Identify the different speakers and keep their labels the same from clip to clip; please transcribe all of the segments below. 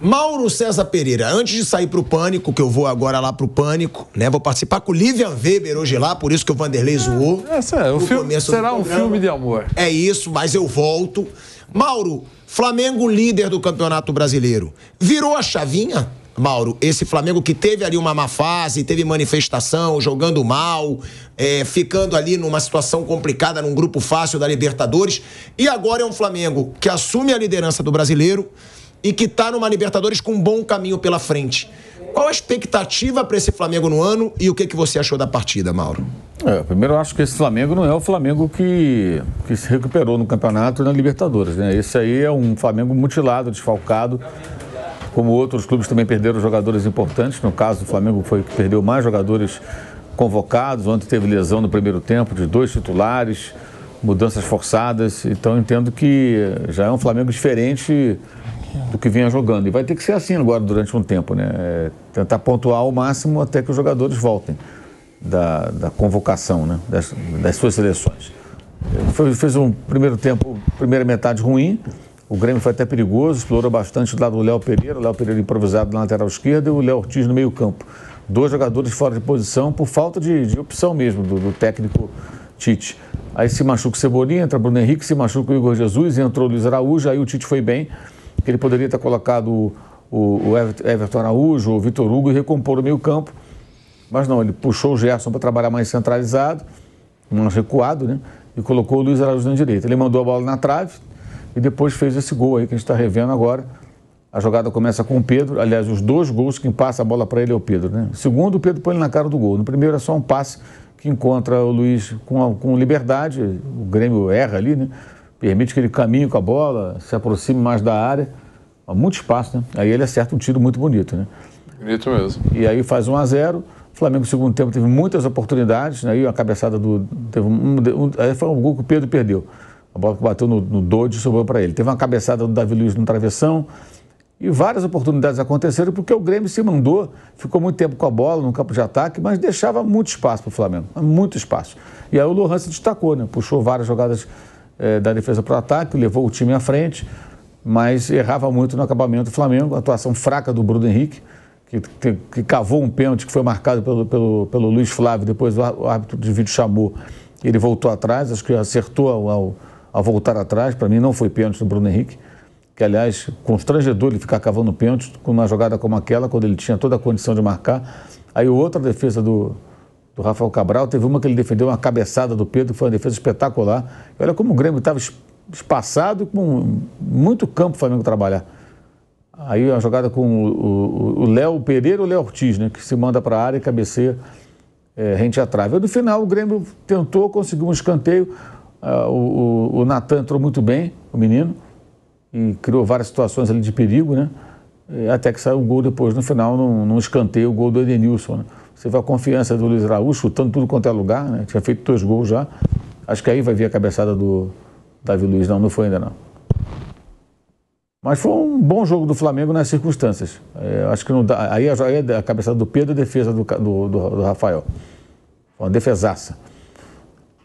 Speaker 1: Mauro César Pereira, antes de sair pro Pânico, que eu vou agora lá pro Pânico, né? Vou participar com o Livian Weber hoje lá, por isso que o Vanderlei zoou.
Speaker 2: Será um filme de amor.
Speaker 1: É isso, mas eu volto. Mauro, Flamengo líder do Campeonato Brasileiro. Virou a chavinha, Mauro? Esse Flamengo que teve ali uma má fase, teve manifestação, jogando mal, ficando ali numa situação complicada, num grupo fácil da Libertadores. E agora é um Flamengo que assume a liderança do Brasileiro e que está numa Libertadores com um bom caminho pela frente. Qual a expectativa para esse Flamengo no ano e o que você achou da partida, Mauro?
Speaker 3: Primeiro, eu acho que esse Flamengo não é o Flamengo que se recuperou no campeonato e na Libertadores, né? Esse aí é um Flamengo mutilado, desfalcado, como outros clubes também perderam jogadores importantes. No caso, o Flamengo foi que perdeu mais jogadores convocados. Ontem teve lesão no primeiro tempo de 2 titulares, mudanças forçadas. Então, eu entendo que já é um Flamengo diferente do que vinha jogando. E vai ter que ser assim agora durante um tempo, né? Tentar pontuar ao máximo até que os jogadores voltem da convocação, né? Das suas seleções. Fez um primeiro tempo, primeira metade ruim. O Grêmio foi até perigoso, explorou bastante do lado do Léo Pereira. O Léo Pereira improvisado na lateral esquerda e o Léo Ortiz no meio campo. 2 jogadores fora de posição por falta de opção mesmo do técnico Tite. Aí se machuca o Cebolinha, entra Bruno Henrique, se machuca o Igor Jesus, entrou o Luiz Araújo, aí o Tite foi bem, que ele poderia ter colocado o Everton Araújo, o Vitor Hugo e recompor o meio campo, mas não, ele puxou o Gerson para trabalhar mais centralizado, mais recuado, né? E colocou o Luiz Araújo na direita. Ele mandou a bola na trave e depois fez esse gol aí que a gente está revendo agora. A jogada começa com o Pedro, aliás, os 2 gols, quem passa a bola para ele é o Pedro, né? O segundo, o Pedro põe ele na cara do gol. No primeiro é só um passe que encontra o Luiz com liberdade, o Grêmio erra ali, né? Permite que ele caminhe com a bola, se aproxime mais da área, há muito espaço, né? Aí ele acerta um tiro muito bonito, né?
Speaker 2: Bonito mesmo.
Speaker 3: E aí faz 1-0, o Flamengo no segundo tempo teve muitas oportunidades, né? Aí a cabeçada aí foi um gol que o Pedro perdeu. A bola que bateu no Dodge sobrou para ele. Teve uma cabeçada do Davi Luiz no travessão e várias oportunidades aconteceram porque o Grêmio se mandou, ficou muito tempo com a bola no campo de ataque, mas deixava muito espaço para o Flamengo, muito espaço. E aí o Lohan se destacou, né? Puxou várias jogadas da defesa para o ataque, levou o time à frente, mas errava muito no acabamento do Flamengo. A atuação fraca do Bruno Henrique, que cavou um pênalti que foi marcado pelo Luiz Flávio, depois o árbitro de vídeo chamou, ele voltou atrás, acho que acertou ao voltar atrás. Para mim não foi pênalti do Bruno Henrique, que aliás, constrangedor ele ficar cavando pênalti com uma jogada como aquela, quando ele tinha toda a condição de marcar. Aí outra defesa do Rafael Cabral, teve uma que ele defendeu, uma cabeçada do Pedro, que foi uma defesa espetacular. E olha como o Grêmio estava espaçado e com muito campo para o Flamengo trabalhar. Aí a jogada com o Léo Pereira ou o Léo Ortiz, né, que se manda para a área e cabeceia rente à trave. Aí no final o Grêmio tentou, conseguiu um escanteio, o Natan entrou muito bem, o menino, e criou várias situações ali de perigo, né? Até que saiu um gol depois, no final, num escanteio, o gol do Edenilson, né? Você vê a confiança do Luiz Araújo, chutando tudo quanto é lugar, né? Tinha feito 2 gols já. Acho que aí vai vir a cabeçada do Davi Luiz. Não foi ainda não. Mas foi um bom jogo do Flamengo nas circunstâncias. Acho que não dá. Aí a cabeçada do Pedro e a defesa do Rafael. Foi uma defesaça.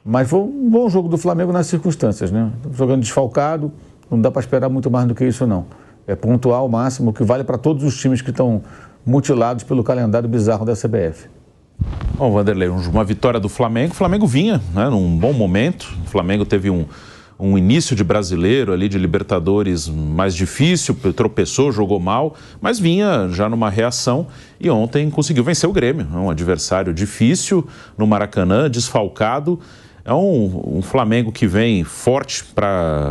Speaker 3: Mas foi um bom jogo do Flamengo nas circunstâncias, né? Jogando desfalcado, não dá para esperar muito mais do que isso, não. É pontuar ao máximo, o que vale para todos os times que estão mutilados pelo calendário bizarro da CBF.
Speaker 4: Bom, Vanderlei, uma vitória do Flamengo. O Flamengo vinha, né, num bom momento. O Flamengo teve um início de brasileiro ali, de Libertadores mais difícil, tropeçou, jogou mal, mas vinha já numa reação e ontem conseguiu vencer o Grêmio. É um adversário difícil no Maracanã, desfalcado. É um Flamengo que vem forte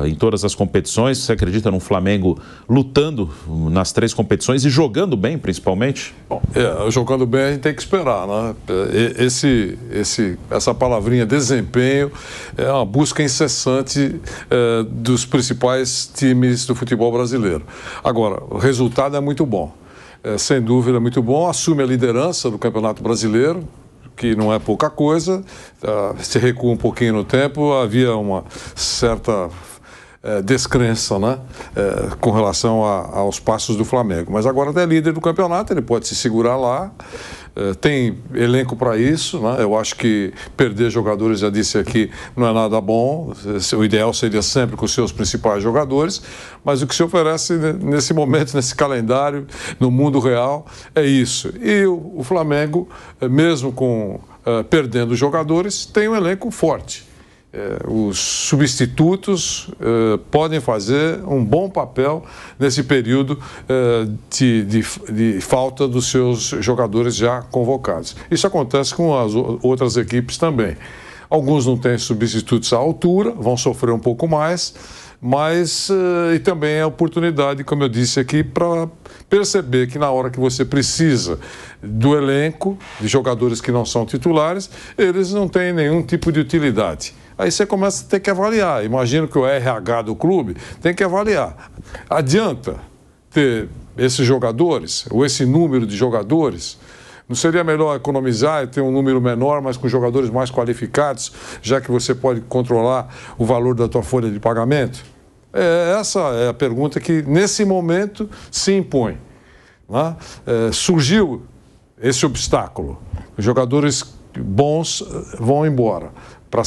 Speaker 4: em todas as competições. Você acredita num Flamengo lutando nas 3 competições e jogando bem, principalmente?
Speaker 2: Bom, jogando bem a gente tem que esperar, né? Essa palavrinha desempenho é uma busca incessante dos principais times do futebol brasileiro. Agora, o resultado é muito bom. Sem dúvida, muito bom. Assume a liderança do Campeonato Brasileiro, que não é pouca coisa, se recua um pouquinho no tempo, havia uma certa descrença, né? Com relação aos passos do Flamengo. Mas agora é líder do campeonato, ele pode se segurar lá. Tem elenco para isso, né? Eu acho que perder jogadores, já disse aqui, não é nada bom. O ideal seria sempre com os seus principais jogadores, mas o que se oferece nesse momento, nesse calendário, no mundo real, é isso. E o Flamengo, mesmo perdendo jogadores, tem um elenco forte. Os substitutos podem fazer um bom papel nesse período de falta dos seus jogadores já convocados. Isso acontece com as outras equipes também. Alguns não têm substitutos à altura, vão sofrer um pouco mais, mas e também é oportunidade, como eu disse aqui, para perceber que na hora que você precisa do elenco, de jogadores que não são titulares, eles não têm nenhum tipo de utilidade. Aí você começa a ter que avaliar. Imagino que o RH do clube tem que avaliar. Adianta ter esses jogadores, ou esse número de jogadores? Não seria melhor economizar e ter um número menor, mas com jogadores mais qualificados, já que você pode controlar o valor da tua folha de pagamento? Essa é a pergunta que, nesse momento, se impõe. Né? Surgiu esse obstáculo. Os jogadores bons vão embora para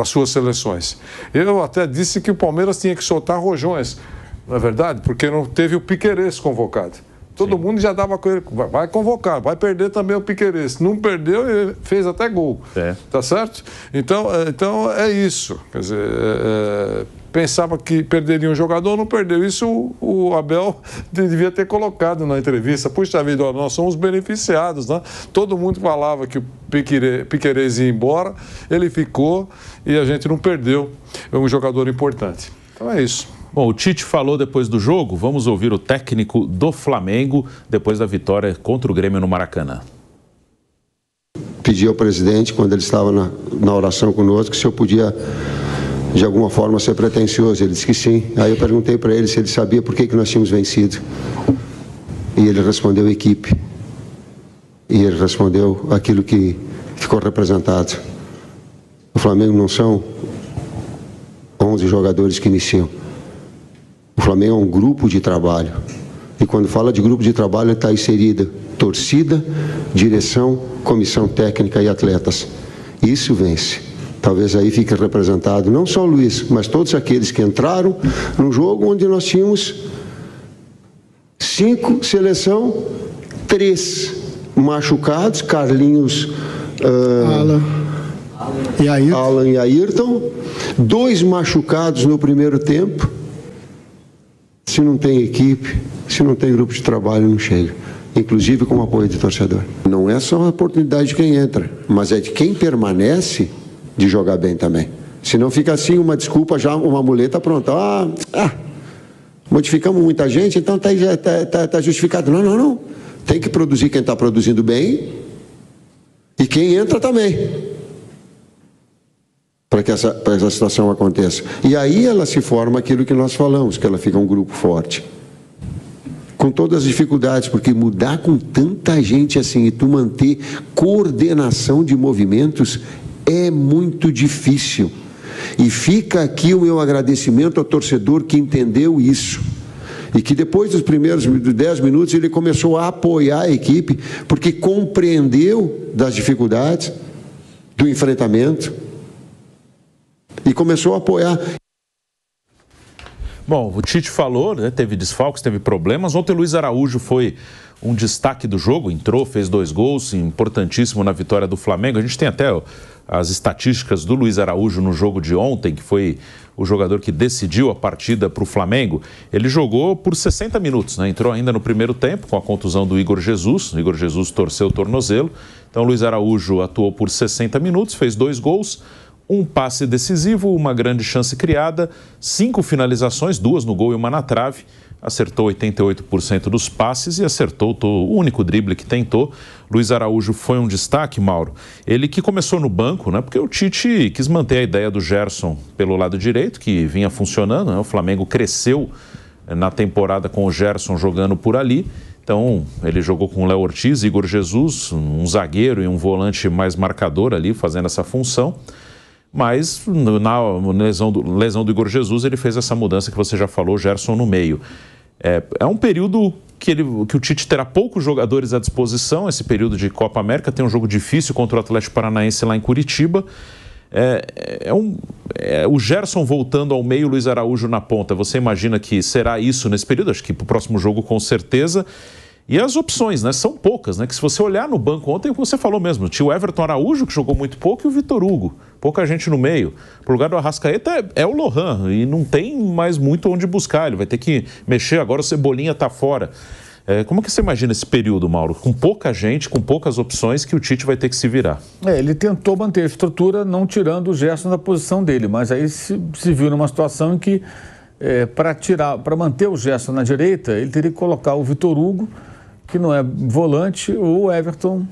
Speaker 2: suas seleções. Eu até disse que o Palmeiras tinha que soltar rojões, não é verdade? Porque não teve o Piquerez convocado. Todo mundo já dava com ele, vai convocar, vai perder também o Piquerez. Não perdeu, ele fez até gol. Tá certo? Então é isso. Quer dizer, pensava que perderia um jogador, não perdeu. Isso o Abel devia ter colocado na entrevista. Puxa vida, nós somos beneficiados, né? Todo mundo falava que o Piquerez ia embora, ele ficou e a gente não perdeu um jogador importante. Então é isso.
Speaker 4: Bom, o Tite falou depois do jogo, vamos ouvir o técnico do Flamengo depois da vitória contra o Grêmio no Maracanã.
Speaker 5: Pedi ao presidente, quando ele estava na oração conosco, se eu podia, de alguma forma, ser pretensioso. Ele disse que sim. Aí eu perguntei para ele se ele sabia por que nós tínhamos vencido. E ele respondeu equipe. E ele respondeu aquilo que ficou representado. O Flamengo não são 11 jogadores que iniciam. O Flamengo é um grupo de trabalho. E quando fala de grupo de trabalho, está inserida torcida, direção, comissão técnica e atletas. Isso vence. Talvez aí fique representado não só o Luiz, mas todos aqueles que entraram num jogo onde nós tínhamos 5 seleção, 3 machucados, Carlinhos, Alan e Ayrton, 2 machucados no primeiro tempo. Se não tem equipe, se não tem grupo de trabalho, não chega. Inclusive com o apoio do torcedor. Não é só a oportunidade de quem entra, mas é de quem permanece de jogar bem também. Se não fica assim, uma desculpa, já uma muleta pronta. Modificamos muita gente, então tá justificado. Não. Tem que produzir quem está produzindo bem e quem entra também. Para que essa situação aconteça. E aí ela se forma aquilo que nós falamos, que ela fica um grupo forte. Com todas as dificuldades, porque mudar com tanta gente assim e tu manter coordenação de movimentos é muito difícil. E fica aqui o meu agradecimento ao torcedor que entendeu isso. E que depois dos primeiros 10 minutos ele começou a apoiar a equipe, porque compreendeu das dificuldades, do enfrentamento, e começou a apoiar.
Speaker 4: Bom, o Tite falou, né, teve desfalques, teve problemas. Ontem o Luiz Araújo foi um destaque do jogo, entrou, fez 2 gols, importantíssimo na vitória do Flamengo. A gente tem até as estatísticas do Luiz Araújo no jogo de ontem, que foi o jogador que decidiu a partida para o Flamengo. Ele jogou por 60 minutos, né? Entrou ainda no primeiro tempo com a contusão do Igor Jesus. O Igor Jesus torceu o tornozelo. Então o Luiz Araújo atuou por 60 minutos, fez 2 gols. Um passe decisivo, uma grande chance criada, 5 finalizações, 2 no gol e 1 na trave. Acertou 88% dos passes e acertou o único drible que tentou. Luiz Araújo foi um destaque, Mauro. Ele que começou no banco, né? Porque o Tite quis manter a ideia do Gerson pelo lado direito, que vinha funcionando, né? O Flamengo cresceu na temporada com o Gerson jogando por ali. Então, ele jogou com o Léo Ortiz, Igor Jesus, um zagueiro e um volante mais marcador ali, fazendo essa função. mas na lesão do Igor Jesus ele fez essa mudança que você já falou, Gerson no meio. É um período que o Tite terá poucos jogadores à disposição, esse período de Copa América, tem um jogo difícil contra o Atlético Paranaense lá em Curitiba. O Gerson voltando ao meio, Luiz Araújo na ponta, você imagina que será isso nesse período? Acho que para o próximo jogo com certeza. E as opções, né? São poucas, né? Que se você olhar no banco ontem, você falou mesmo, tinha o Everton Araújo, que jogou muito pouco, e o Vitor Hugo. Pouca gente no meio. Pro lugar do Arrascaeta é o Lohan, e não tem mais muito onde buscar. Ele vai ter que mexer, agora o Cebolinha está fora. Como que você imagina esse período, Mauro? Com pouca gente, com poucas opções, que o Tite vai ter que se virar.
Speaker 3: Ele tentou manter a estrutura, não tirando o Gerson da posição dele, mas aí se viu numa situação em que, para manter o Gerson na direita, ele teria que colocar o Vitor Hugo, que não é volante, ou o Everton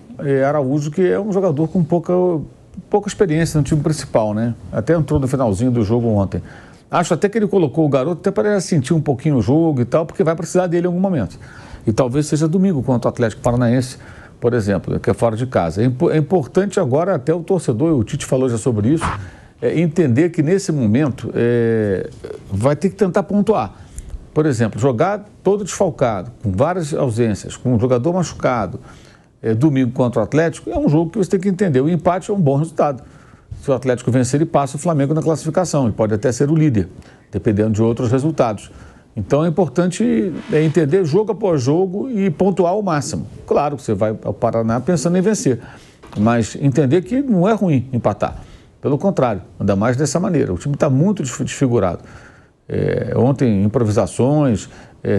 Speaker 3: Araújo, que é um jogador com pouca experiência no time principal, né? Até entrou no finalzinho do jogo ontem. Acho até que ele colocou o garoto até para sentir um pouquinho o jogo e tal, porque vai precisar dele em algum momento. E talvez seja domingo contra o Atlético Paranaense, por exemplo, que é fora de casa. É importante agora, até o torcedor, o Tite falou já sobre isso, entender que nesse momento vai ter que tentar pontuar. Por exemplo, jogar todo desfalcado, com várias ausências, com um jogador machucado, domingo contra o Atlético, é um jogo que você tem que entender. O empate é um bom resultado. Se o Atlético vencer, ele passa o Flamengo na classificação. Ele pode até ser o líder, dependendo de outros resultados. Então é importante entender jogo após jogo e pontuar ao máximo. Claro que você vai ao Paraná pensando em vencer, mas entender que não é ruim empatar. Pelo contrário, ainda mais dessa maneira. O time está muito desfigurado. Ontem, improvisações,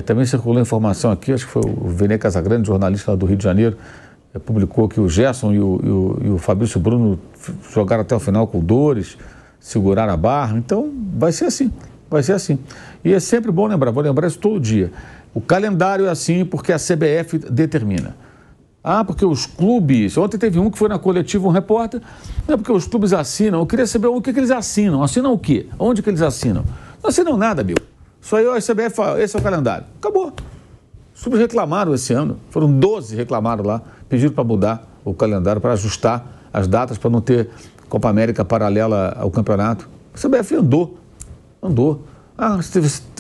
Speaker 3: também circulou informação aqui, acho que foi o Vene Casagrande, jornalista lá do Rio de Janeiro, publicou que o Gerson e o Fabrício Bruno jogaram até o final com dores, seguraram a barra. Então, vai ser assim. E é sempre bom lembrar, vou lembrar isso todo dia. O calendário é assim porque a CBF determina. Porque os clubes... Ontem teve um que foi na coletiva, um repórter, não é porque os clubes assinam. Eu queria saber o que eles assinam. Assinam o quê? Onde que eles assinam? Não assinam nada, amigo. Só aí a CBF fala, esse é o calendário. Acabou. Os clubes reclamaram esse ano, foram 12 reclamaram lá, pediram para mudar o calendário, para ajustar as datas, para não ter Copa América paralela ao campeonato. A CBF andou.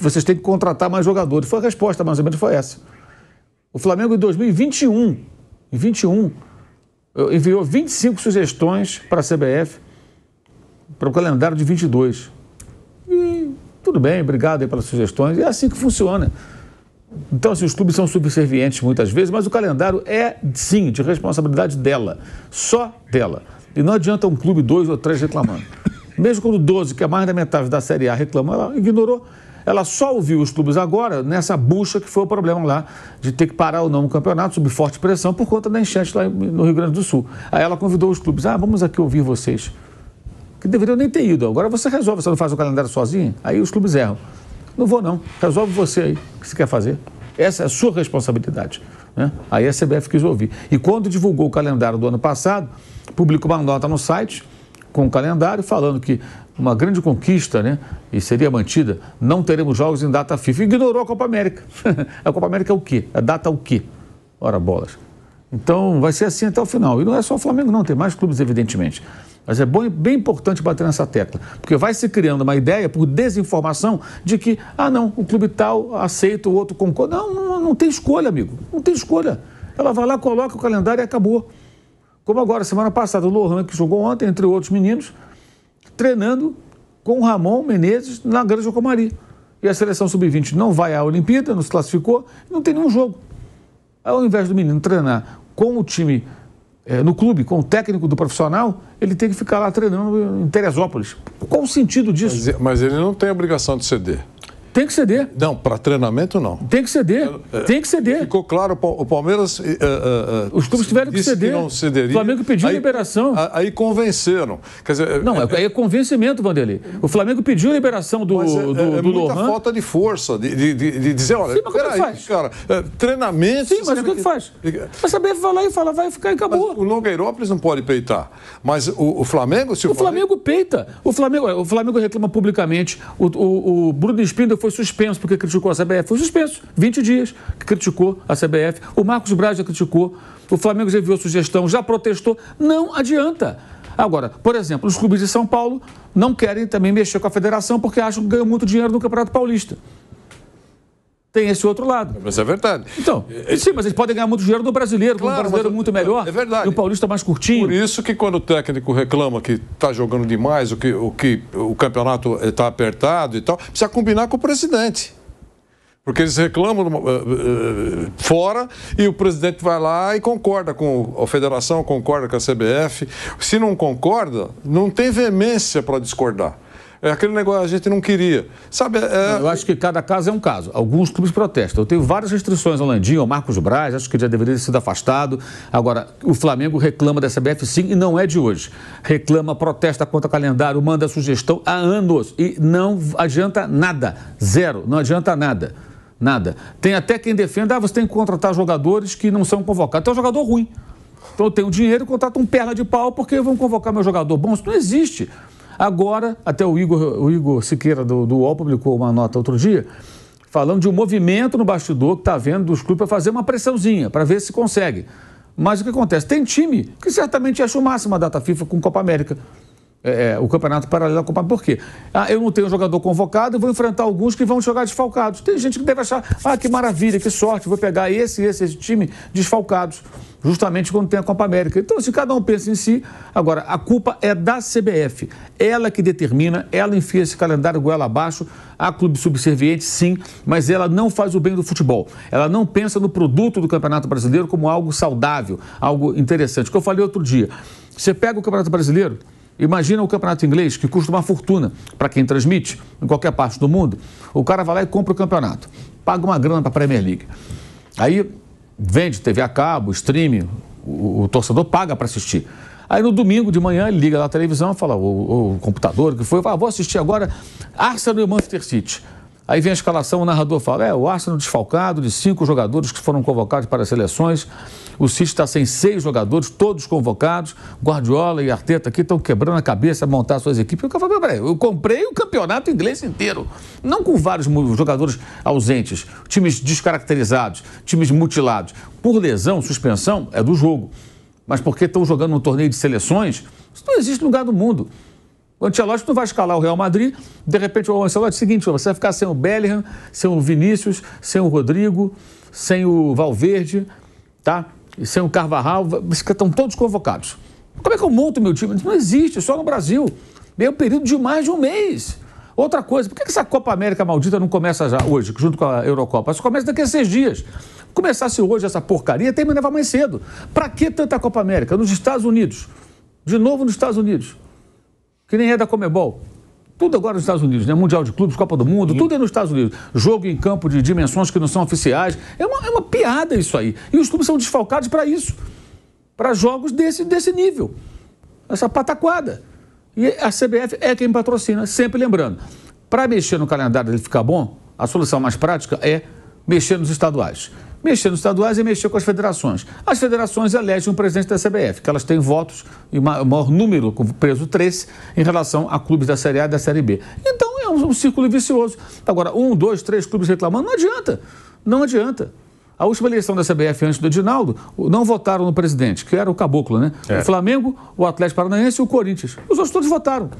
Speaker 3: Vocês têm que contratar mais jogadores. Foi a resposta, mais ou menos, foi essa. O Flamengo, em 2021, enviou 25 sugestões para a CBF, para o calendário de 22. E tudo bem, obrigado aí pelas sugestões. É assim que funciona. Então, assim, os clubes são subservientes muitas vezes, mas o calendário é, sim, de responsabilidade dela. Só dela. E não adianta um clube, 2 ou 3 reclamando. Mesmo quando 12, que é mais da metade da Série A, reclamou, ela ignorou. Ela só ouviu os clubes agora nessa bucha que foi o problema lá, de ter que parar ou não o campeonato, sob forte pressão, por conta da enchente lá no Rio Grande do Sul. Aí ela convidou os clubes, vamos aqui ouvir vocês. Que deveriam nem ter ido. Agora você resolve, você não faz o calendário sozinho, aí os clubes erram. Não vou não, resolve você aí, o que você quer fazer. Essa é a sua responsabilidade. Né? Aí a CBF quis ouvir. E quando divulgou o calendário do ano passado, publicou uma nota no site com o calendário falando que uma grande conquista, né, e seria mantida, não teremos jogos em data FIFA. Ignorou a Copa América. A Copa América é o quê? A data é o quê? Ora, bolas. Então vai ser assim até o final. E não é só o Flamengo não, tem mais clubes evidentemente. Mas é bem importante bater nessa tecla, porque vai se criando uma ideia por desinformação de que, não, o clube tal aceita, o outro concorda. Não tem escolha, amigo, não tem escolha. Ela vai lá, coloca o calendário e acabou. Como agora, semana passada, o Lohan, que jogou ontem, entre outros meninos, treinando com o Ramon Menezes na Granja Comari. E a seleção sub-20 não vai à Olimpíada, não se classificou, não tem nenhum jogo. Ao invés do menino treinar com o time... no clube, com o técnico do profissional, ele tem que ficar lá treinando em Teresópolis. Qual o sentido disso?
Speaker 2: Mas ele não tem obrigação de ceder.
Speaker 3: Tem que ceder.
Speaker 2: Não, para treinamento não.
Speaker 3: Tem que ceder, tem que ceder.
Speaker 2: Ficou claro, o Palmeiras...
Speaker 3: os clubes tiveram que ceder.
Speaker 2: Que não cederia.
Speaker 3: O Flamengo pediu liberação.
Speaker 2: Aí convenceram. Quer dizer,
Speaker 3: não, é convencimento, Vanderlei. O Flamengo pediu a liberação do
Speaker 2: muita
Speaker 3: Lohan.
Speaker 2: Falta de força, de dizer, olha, peraí, cara, treinamento...
Speaker 3: Sim, mas o que faz? A CBF vai lá e fala, vai ficar e acabou.
Speaker 2: Mas o Nogueirópolis não pode peitar. Mas o Flamengo...
Speaker 3: O Flamengo peita. O Flamengo reclama publicamente. O Bruno Spindler foi suspenso porque criticou a CBF. Foi suspenso. 20 dias que criticou a CBF. O Marcos Braz já criticou. O Flamengo já enviou sugestão, já protestou. Não adianta. Agora, por exemplo, os clubes de São Paulo não querem também mexer com a federação porque acham que ganham muito dinheiro no Campeonato Paulista. Tem esse outro lado.
Speaker 2: Mas é verdade.
Speaker 3: Então, sim, mas eles podem ganhar muito dinheiro no brasileiro, claro, o brasileiro é muito melhor.
Speaker 2: É verdade.
Speaker 3: E o paulista mais curtinho.
Speaker 2: Por isso que quando o técnico reclama que está jogando demais, o campeonato está apertado e tal, precisa combinar com o presidente. Porque eles reclamam fora e o presidente vai lá e concorda com a federação, concorda com a CBF. Se não concorda, não tem veemência para discordar. É aquele negócio que a gente não queria. Sabe,
Speaker 3: Eu acho que cada caso é um caso. Alguns clubes protestam. Eu tenho várias restrições ao Landinho, ao Marcos Braz, acho que já deveria ter sido afastado. Agora, o Flamengo reclama da CBF sim, e não é de hoje. Reclama, protesta contra o calendário, manda sugestão há anos e não adianta nada. Zero, não adianta nada. Nada. Tem até quem defenda, você tem que contratar jogadores que não são convocados. Então é um jogador ruim. Então eu tenho dinheiro e contrato um perna de pau porque vão convocar meu jogador bom. Isso não existe. Agora, até o Igor Siqueira do UOL publicou uma nota outro dia, falando de um movimento no bastidor que está havendo dos clubes para fazer uma pressãozinha, para ver se consegue. Mas o que acontece? Tem time que certamente acha o máximo a data FIFA com Copa América. O campeonato paralelo à Copa. Por quê? Eu não tenho jogador convocado e vou enfrentar alguns que vão jogar desfalcados. Tem gente que deve achar, que maravilha, que sorte, vou pegar esse time desfalcados, justamente quando tem a Copa América. Então, se cada um pensa em si, agora, a culpa é da CBF. Ela que determina, ela enfia esse calendário goela abaixo, há clube subserviente, sim, mas ela não faz o bem do futebol. Ela não pensa no produto do Campeonato Brasileiro como algo saudável, algo interessante. O que eu falei outro dia, você pega o Campeonato Brasileiro, imagina o campeonato inglês, que custa uma fortuna para quem transmite, em qualquer parte do mundo. O cara vai lá e compra o campeonato, paga uma grana para a Premier League. Aí vende TV a cabo, streaming, o torcedor paga para assistir. Aí no domingo de manhã ele liga lá a televisão, fala, o computador, que foi, fala, vou assistir agora Arsenal e Manchester City. Aí vem a escalação, o narrador fala, o Arsenal desfalcado de 5 jogadores que foram convocados para as seleções, o City está sem 6 jogadores, todos convocados, Guardiola e Arteta aqui estão quebrando a cabeça a montar suas equipes. Eu falei, peraí, eu comprei o campeonato inglês inteiro, não com vários jogadores ausentes, times descaracterizados, times mutilados. Por lesão, suspensão, é do jogo. Mas porque estão jogando num torneio de seleções, isso não existe em lugar do mundo. O Ancelotti não vai escalar o Real Madrid, de repente o Ancelotti é o seguinte, você vai ficar sem o Bellingham, sem o Vinícius, sem o Rodrigo, sem o Valverde, tá? E sem o Carvajal, estão todos convocados. Como é que eu monto meu time? Isso não existe, só no Brasil. É um período de mais de um mês. Outra coisa, por que essa Copa América maldita não começa já hoje, junto com a Eurocopa? Só começa daqui a 6 dias. Começasse hoje essa porcaria, terminava mais cedo. Para que tanta Copa América? Nos Estados Unidos. De novo nos Estados Unidos. Que nem é da Comebol. Tudo agora nos Estados Unidos, né? Mundial de Clubes, Copa do Mundo, tudo é nos Estados Unidos. Jogo em campo de dimensões que não são oficiais. É uma piada isso aí. E os clubes são desfalcados para isso. Para jogos desse nível. Essa pataquada. E a CBF é quem patrocina, sempre lembrando. Para mexer no calendário dele ficar bom, a solução mais prática é mexer nos estaduais. Mexer nos estaduais é mexer com as federações. As federações elegem um presidente da CBF, que elas têm votos e maior número, com peso 3, em relação a clubes da Série A e da Série B. Então é um círculo vicioso. Agora, 1, 2, 3 clubes reclamando, não adianta. Não adianta. A última eleição da CBF antes do Edinaldo, não votaram no presidente, que era o Caboclo, né? O Flamengo, o Atlético Paranaense e o Corinthians. Os outros todos votaram.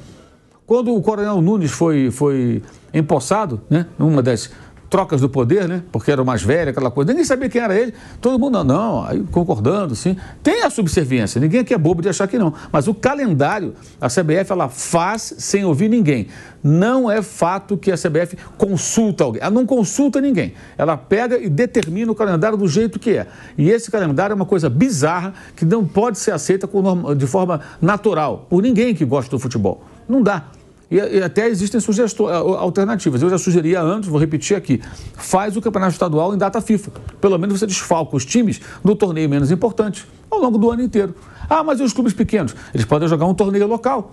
Speaker 3: Quando o Coronel Nunes foi empossado, né, numa das trocas do poder, né? Porque era o mais velho, aquela coisa. Ninguém sabia quem era ele. Todo mundo, não, aí concordando, sim. Tem a subserviência. Ninguém aqui é bobo de achar que não. Mas o calendário, a CBF, ela faz sem ouvir ninguém. Não é fato que a CBF consulta alguém. Ela não consulta ninguém. Ela pega e determina o calendário do jeito que é. E esse calendário é uma coisa bizarra que não pode ser aceita de forma natural por ninguém que gosta do futebol. Não dá. E até existem sugestões alternativas. Eu já sugeria antes, vou repetir aqui, faz o campeonato estadual em data FIFA. Pelo menos você desfalca os times do torneio menos importante ao longo do ano inteiro. Mas e os clubes pequenos? Eles podem jogar um torneio local,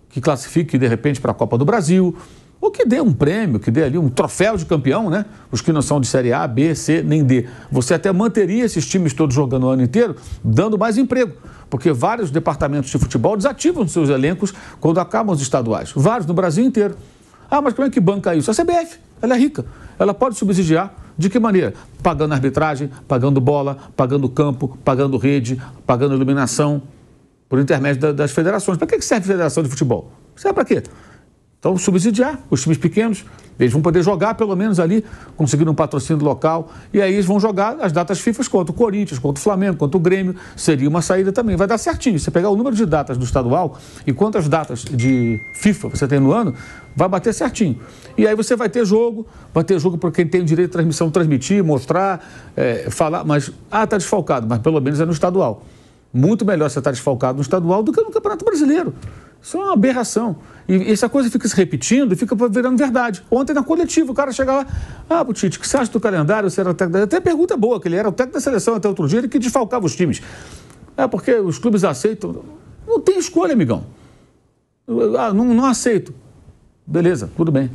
Speaker 3: que classifique de repente para a Copa do Brasil, ou que dê um prêmio, que dê ali um troféu de campeão, né? Os que não são de Série A, B, C, nem D. Você até manteria esses times todos jogando o ano inteiro, dando mais emprego. Porque vários departamentos de futebol desativam seus elencos quando acabam os estaduais. Vários no Brasil inteiro. Mas como é que banca isso? A CBF, ela é rica. Ela pode subsidiar. De que maneira? Pagando arbitragem, pagando bola, pagando campo, pagando rede, pagando iluminação. por intermédio das federações. Para que serve a federação de futebol? Serve para quê? Então, subsidiar os times pequenos, eles vão poder jogar pelo menos ali, conseguindo um patrocínio local, e aí eles vão jogar as datas FIFA contra o Corinthians, contra o Flamengo, contra o Grêmio, seria uma saída também. Vai dar certinho. Você pegar o número de datas do estadual e quantas datas de FIFA você tem no ano, vai bater certinho. E aí você vai ter jogo para quem tem o direito de transmissão transmitir, mostrar, falar, mas, está desfalcado, mas pelo menos é no estadual. Muito melhor você estar desfalcado no estadual do que no Campeonato Brasileiro. Isso é uma aberração. E essa coisa fica se repetindo e fica virando verdade. Ontem na coletiva, o cara chega lá, Tite, o que você acha do calendário? Você era técnico... Até pergunta boa, que ele era o técnico da seleção até outro dia, ele que desfalcava os times. Porque os clubes aceitam. Não tem escolha, amigão. Não aceito. Beleza, tudo bem.